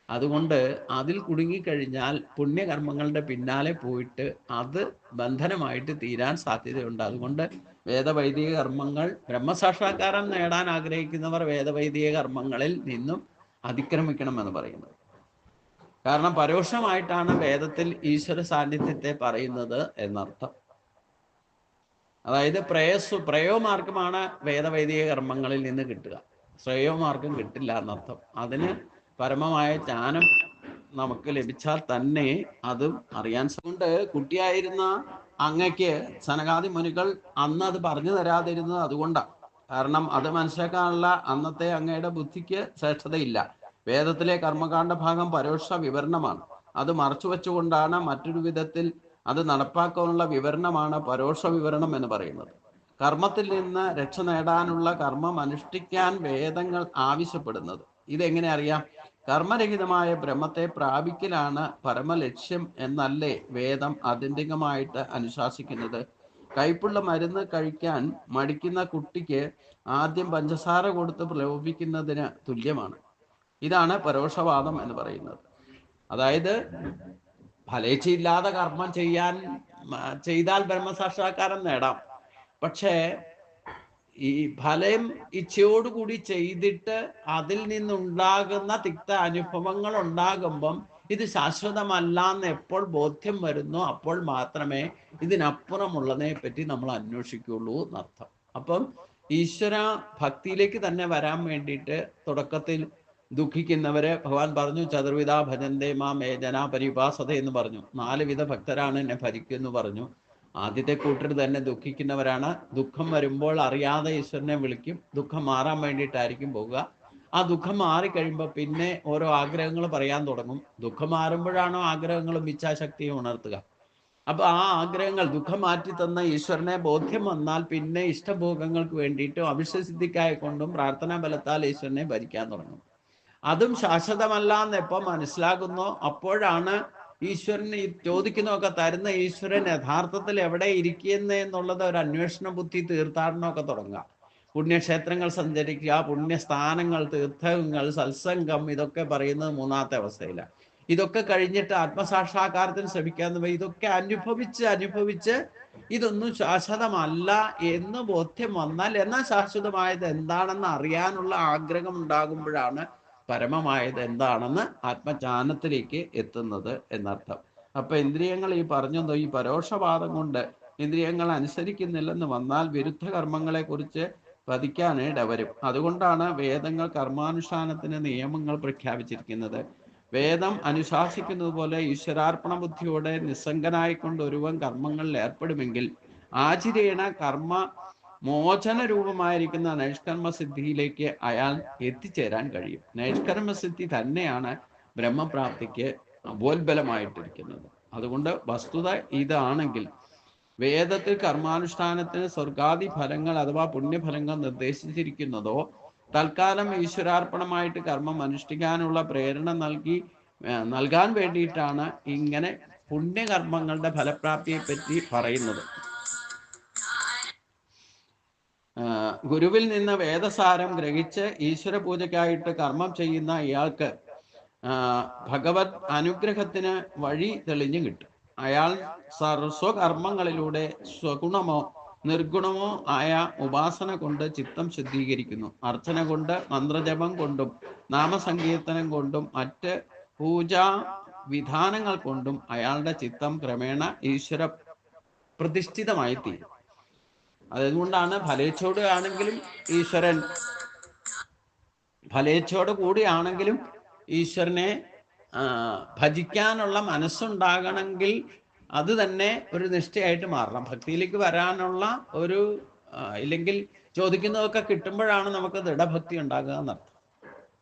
അതുകൊണ്ട് അതിൽ കുടുങ്ങിക്കഴിഞ്ഞാൽ പുണ്യകർമ്മങ്ങളുടെ പിന്നാലെ പോയിട്ട് അത് ബന്ധനമായിട്ട് തീരാൻ സാധ്യതയുണ്ട്. അതുകൊണ്ട് വേദവൈദിക കർമ്മങ്ങൾ, ബ്രഹ്മസാക്ഷാത്കാരം നേടാൻ ആഗ്രഹിക്കുന്നവർ വേദവൈദിക കർമ്മങ്ങളിൽ നിന്നും അതിക്രമിക്കണമെന്ന് പറയുന്നത്. കാരണം പരോക്ഷമായിട്ടാണ് വേദത്തിൽ ഈശ്വര സാന്നിധ്യത്തെ പറയുന്നത് എന്നർത്ഥം. അതായത് പ്രയോമാർഗമാണ് വേദവൈദിക കർമ്മങ്ങളിൽ നിന്ന് കിട്ടുക, ശ്രേയോമാർഗം കിട്ടില്ല എന്നർത്ഥം. അതിന് പരമമായ ജ്ഞാനം നമുക്ക് ലഭിച്ചാൽ തന്നെ അതും അറിയാൻ കൊണ്ട് കുട്ടിയായിരുന്ന അങ്ങയ്ക്ക് സനകാദി മുനികൾ അന്ന് അത് പറഞ്ഞു തരാതിരുന്നത് അതുകൊണ്ടാണ്. കാരണം അത് മനസ്സിലാക്കാനുള്ള അന്നത്തെ അങ്ങയുടെ ബുദ്ധിക്ക് ശ്രേഷ്ഠതയില്ല. വേദത്തിലെ കർമ്മകാണ്ഡ ഭാഗം പരോക്ഷ വിവരണമാണ്. അത് മറച്ചു വെച്ചുകൊണ്ടാണ് മറ്റൊരു വിധത്തിൽ അത് നടപ്പാക്കാനുള്ള വിവരണമാണ് പരോക്ഷ വിവരണം എന്ന് പറയുന്നത്. കർമ്മത്തിൽ നിന്ന് രക്ഷ നേടാനുള്ള കർമ്മം അനുഷ്ഠിക്കാൻ വേദങ്ങൾ ആവശ്യപ്പെടുന്നത്. ഇതെങ്ങനെ അറിയാം? കർമ്മരഹിതമായ ബ്രഹ്മത്തെ പ്രാപിക്കലാണ് പരമലക്ഷ്യം എന്നല്ലേ വേദം ആത്യന്തികമായിട്ട് അനുശാസിക്കുന്നത്? കയ്പുള്ള മരുന്ന് കഴിക്കാൻ മടിക്കുന്ന കുട്ടിക്ക് ആദ്യം പഞ്ചസാര കൊടുത്ത് പ്രലോഭിക്കുന്നതിന് തുല്യമാണ്. ഇതാണ് പരോക്ഷവാദം എന്ന് പറയുന്നത്. അതായത് ഫലേച്ഛയില്ലാതെ കർമ്മം ചെയ്താൽ ബ്രഹ്മസാക്ഷാത്കാരം നേടാം. പക്ഷേ ഈ ഫലം ഇച്ഛയോടുകൂടി ചെയ്തിട്ട് അതിൽ നിന്നുണ്ടാകുന്ന തിക്ത അനുഭവങ്ങൾ ഉണ്ടാകുമ്പം ഇത് ശാശ്വതമല്ല എന്ന് എപ്പോൾ ബോധ്യം വരുന്നോ അപ്പോൾ മാത്രമേ ഇതിനപ്പുറമുള്ളതിനെ പറ്റി നമ്മൾ അന്വേഷിക്കുള്ളൂ എന്നർത്ഥം. അപ്പം ഈശ്വര ഭക്തിയിലേക്ക് തന്നെ വരാൻ വേണ്ടിയിട്ട് തുടക്കത്തിൽ ദുഃഖിക്കുന്നവരെ ഭഗവാൻ പറഞ്ഞു, ചതുർവിധ ഭജന്തേ മാം ജനാ പരിപാസത എന്ന് പറഞ്ഞു. 4 വിധ ഭക്തരാണ് എന്നെ ഭജിക്കുമെന്ന് പറഞ്ഞു. ആദ്യത്തെ കൂട്ടർ തന്നെ ദുഃഖിക്കുന്നവരാണ്. ദുഃഖം വരുമ്പോൾ അറിയാതെ ഈശ്വരനെ വിളിക്കും. ദുഃഖം മാറാൻ വേണ്ടിയിട്ടായിരിക്കും പോവുക. ആ ദുഃഖം മാറിക്കഴിയുമ്പോൾ പിന്നെ ഓരോ ആഗ്രഹങ്ങൾ പറയാൻ തുടങ്ങും. ദുഃഖം മാറുമ്പോഴാണോ ആഗ്രഹങ്ങളും ഇച്ഛാശക്തിയും ഉണർത്തുക. അപ്പൊ ആ ആഗ്രഹങ്ങൾ ദുഃഖം മാറ്റി തന്ന ഈശ്വരനെ ബോധ്യം വന്നാൽ പിന്നെ ഇഷ്ടഭോഗങ്ങൾക്ക് വേണ്ടിയിട്ടും അവിശ്വസിദ്ധിക്കായി കൊണ്ടും പ്രാർത്ഥനാ ബലത്താൽ ഈശ്വരനെ ഭരിക്കാൻ തുടങ്ങും. അതും ശാശ്വതമല്ല എന്ന് എപ്പോൾ മനസ്സിലാകുന്നോ അപ്പോഴാണ് ഈശ്വരൻ ചോദിക്കുന്നതൊക്കെ തരുന്ന ഈശ്വരൻ യഥാർത്ഥത്തിൽ എവിടെ ഇരിക്കുന്ന എന്നുള്ളത് ഒരു അന്വേഷണ ബുദ്ധി തീർത്ഥാടനമൊക്കെ തുടങ്ങുക. പുണ്യക്ഷേത്രങ്ങൾ സഞ്ചരിക്കുക, പുണ്യസ്ഥാനങ്ങൾ, തീർത്ഥങ്ങൾ, സത്സംഗം, ഇതൊക്കെ പറയുന്നത് 3ാമത്തെ അവസ്ഥയിലാണ്. ഇതൊക്കെ കഴിഞ്ഞിട്ട് ആത്മസാക്ഷാത്കാരത്തിന് ശ്രമിക്കാന്ന് ഇതൊക്കെ അനുഭവിച്ച് ഇതൊന്നും ശാശ്വതമല്ല എന്ന് ബോധ്യം വന്നാൽ എന്നാൽ ശാശ്വതമായത് എന്താണെന്ന് അറിയാനുള്ള ആഗ്രഹം ഉണ്ടാകുമ്പോഴാണ് പരമമായത് എന്താണെന്ന് ആത്മജ്ഞാനത്തിലേക്ക് എത്തുന്നത് എന്നർത്ഥം. അപ്പൊ ഇന്ദ്രിയങ്ങൾ ഈ പറഞ്ഞതോ ഈ പരോക്ഷവാദം കൊണ്ട് ഇന്ദ്രിയങ്ങൾ അനുസരിക്കുന്നില്ലെന്ന് വന്നാൽ വിരുദ്ധ കർമ്മങ്ങളെ കുറിച്ച് പതിക്കാനിട വരും. അതുകൊണ്ടാണ് വേദങ്ങൾ കർമാനുഷ്ഠാനത്തിന് നിയമങ്ങൾ പ്രഖ്യാപിച്ചിരിക്കുന്നത്. വേദം അനുശാസിക്കുന്നത് പോലെ ഈശ്വരാർപ്പണ ബുദ്ധിയോടെ നിസ്സംഗനായിക്കൊണ്ട് ഒരുവൻ കർമ്മങ്ങളിൽ ഏർപ്പെടുമെങ്കിൽ ആചിരേണ കർമ്മ മോചന രൂപമായിരിക്കുന്ന നൈഷ്കർമ്മസിദ്ധിയിലേക്ക് അയാൾ എത്തിച്ചേരാൻ കഴിയും. നൈഷ്കർമ്മസിദ്ധി തന്നെയാണ് ബ്രഹ്മപ്രാപ്തിക്ക് ഉപോത്ബലമായിട്ടിരിക്കുന്നത്. അതുകൊണ്ട് വസ്തുത ഇതാണെങ്കിൽ വേദത്തിൽ കർമാനുഷ്ഠാനത്തിന് സ്വർഗാദി ഫലങ്ങൾ അഥവാ പുണ്യഫലങ്ങൾ നിർദ്ദേശിച്ചിരിക്കുന്നതോ തൽക്കാലം ഈശ്വരാർപ്പണമായിട്ട് കർമ്മം അനുഷ്ഠിക്കാനുള്ള പ്രേരണ നൽകാൻ വേണ്ടിയിട്ടാണ് ഇങ്ങനെ പുണ്യകർമ്മങ്ങളുടെ ഫലപ്രാപ്തിയെ പറ്റി പറയുന്നത്. ഗുരുവിൽ നിന്ന് വേദസാരം ഗ്രഹിച്ച് ഈശ്വര പൂജയ്ക്കായിട്ട് കർമ്മം ചെയ്യുന്ന ഇയാൾക്ക് ഭഗവത് അനുഗ്രഹത്തിന് വഴി തെളിഞ്ഞു കിട്ടും. അയാൾ സ്വകർമ്മങ്ങളിലൂടെ സ്വഗുണമോ നിർഗുണമോ ആയ ഉപാസന കൊണ്ട് ചിത്തം ശുദ്ധീകരിക്കുന്നു. അർച്ചന കൊണ്ട്, മന്ത്രജപം കൊണ്ടും, നാമസങ്കീർത്തനം കൊണ്ടും, മറ്റ് പൂജാ വിധാനങ്ങൾ കൊണ്ടും അയാളുടെ ചിത്തം ക്രമേണ ഈശ്വര പ്രതിഷ്ഠിതമായി തീരും. അതുകൊണ്ടാണ് ഫലേച്ഛോട് ആണെങ്കിലും ഈശ്വരൻ, ഫലേച്ഛോട് കൂടിയാണെങ്കിലും ഈശ്വരനെ ഭജിക്കാനുള്ള മനസ്സുണ്ടാകണമെങ്കിൽ അത് തന്നെ ഒരു നിഷ്ഠയായിട്ട് മാറണം. ഭക്തിയിലേക്ക് വരാനുള്ള ഒരു ഇല്ലെങ്കിൽ ചോദിക്കുന്നതൊക്കെ കിട്ടുമ്പോഴാണ് നമുക്ക് ദൃഢഭക്തി ഉണ്ടാകുക എന്നർത്ഥം.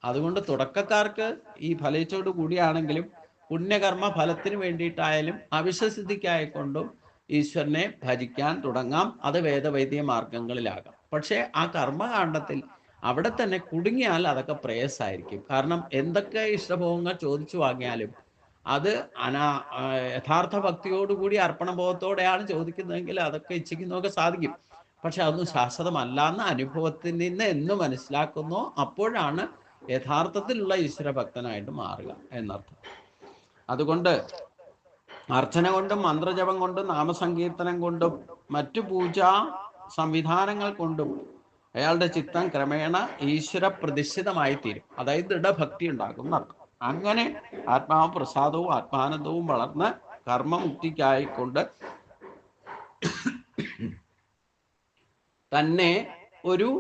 അതുകൊണ്ട് തുടക്കക്കാർക്ക് ഈ ഫലേച്ഛോട് കൂടിയാണെങ്കിലും പുണ്യകർമ്മ ഫലത്തിന് വേണ്ടിയിട്ടായാലും അവിശ്വസിദ്ധിക്കായിക്കൊണ്ടും ഈശ്വരനെ ഭജിക്കാൻ തുടങ്ങാം. അത് വേദവൈദ്യ മാർഗങ്ങളിലാകാം. പക്ഷെ ആ കർമ്മകാണ്ഡത്തിൽ അവിടെ തന്നെ കുടുങ്ങിയാൽ അതൊക്കെ പ്രേയസായിരിക്കും. കാരണം എന്തൊക്കെ ഇഷ്ടഭോഗങ്ങൾ ചോദിച്ചു വാങ്ങിയാലും അത് യഥാർത്ഥ ഭക്തിയോടുകൂടി അർപ്പണബോധത്തോടെയാണ് ചോദിക്കുന്നതെങ്കിൽ അതൊക്കെ ഇച്ഛിക്കുന്നതൊക്കെ സാധിക്കും. പക്ഷെ അതൊന്നും ശാശ്വതമല്ല എന്ന അനുഭവത്തിൽ നിന്ന് എന്ന് മനസ്സിലാക്കുന്നോ അപ്പോഴാണ് യഥാർത്ഥത്തിലുള്ള ഈശ്വരഭക്തനായിട്ട് മാറുക എന്നർത്ഥം. അതുകൊണ്ട് അർച്ചന കൊണ്ടും, മന്ത്രജപം കൊണ്ടും, നാമസങ്കീർത്തനം കൊണ്ടും, മറ്റു പൂജാ സംവിധാനങ്ങൾ കൊണ്ടും അയാളുടെ ചിത്തം ക്രമേണ ഈശ്വര പ്രതിഷ്ഠിതമായി തീരും. അതായത് ദൃഢഭക്തി ഉണ്ടാകും എന്നർത്ഥം. അങ്ങനെ ആത്മാവ് പ്രസാദവും ആത്മാനന്ദവും വളർന്ന് കർമ്മമുക്തിക്കായിക്കൊണ്ട് തന്നെ ഒരു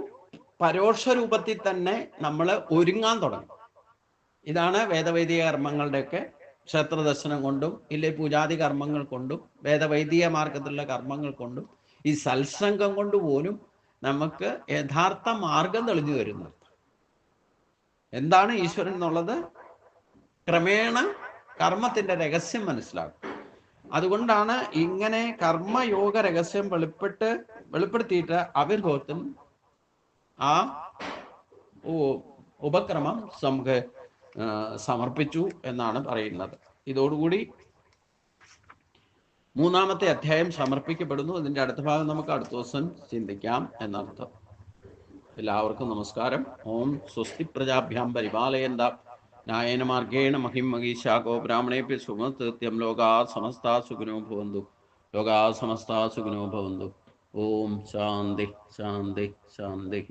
പരോക്ഷ രൂപത്തിൽ തന്നെ നമ്മൾ ഒരുങ്ങാൻ തുടങ്ങും. ഇതാണ് വേദവൈദിക കർമ്മങ്ങളുടെയൊക്കെ ക്ഷേത്രദർശനം കൊണ്ടും ഇല്ലേ പൂജാതി കർമ്മങ്ങൾ കൊണ്ടും വേദവൈദിക മാർഗത്തിലുള്ള കർമ്മങ്ങൾ കൊണ്ടും ഈ സത്സംഗം കൊണ്ട് പോലും നമുക്ക് യഥാർത്ഥ മാർഗം തെളിഞ്ഞു വരുന്നത്. എന്താണ് ഈശ്വരൻ എന്നുള്ളത് ക്രമേണ കർമ്മത്തിന്റെ രഹസ്യം മനസ്സിലാക്കും. അതുകൊണ്ടാണ് ഇങ്ങനെ കർമ്മയോഗ രഹസ്യം വെളിപ്പെടുത്തിയിട്ട് അവിർഭവത്തിൽ ആ ഉപക്രമം നമുക്ക് സമർപ്പിച്ചു എന്നാണ് പറയുന്നത്. ഇതോടുകൂടി 3-ാമത്തെ അധ്യായം സമർപ്പിക്കപ്പെടുന്നു. അതിൻ്റെ അടുത്ത ഭാഗം നമുക്ക് അടുത്ത ദിവസം ചിന്തിക്കാം എന്നർത്ഥം. എല്ലാവർക്കും നമസ്കാരം. ഓം സ്വസ്തി പ്രജാഭ്യാം പരിപാലയന്താം ന്യായേന മാർഗേണ മഹിം മഹീശാകോ ബ്രാഹ്മണേഭ്യ സുമതൃത്യം ലോകാ സമസ്താ സുഖിനോ ഭവന്തു. ലോകാ സമസ്താ സുഖിനോ ഭവന്തു. ഓം ശാന്തി ശാന്തി ശാന്തി.